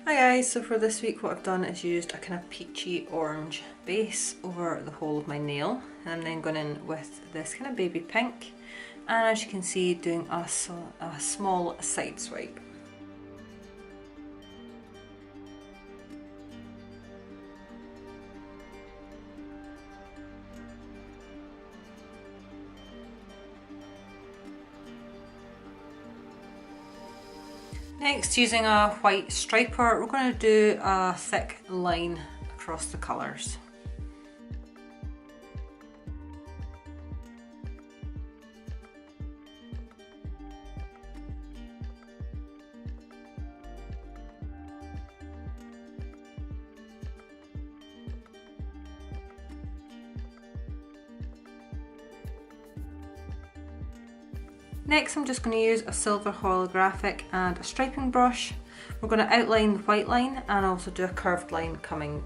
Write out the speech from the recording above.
Hi guys, so for this week what I've done is used a kind of peachy orange base over the whole of my nail, and I'm then going in with this kind of baby pink, and as you can see doing a small side swipe. Next, using a white striper, we're going to do a thick line across the colours. Next, I'm just going to use a silver holographic and a striping brush. We're going to outline the white line and also do a curved line coming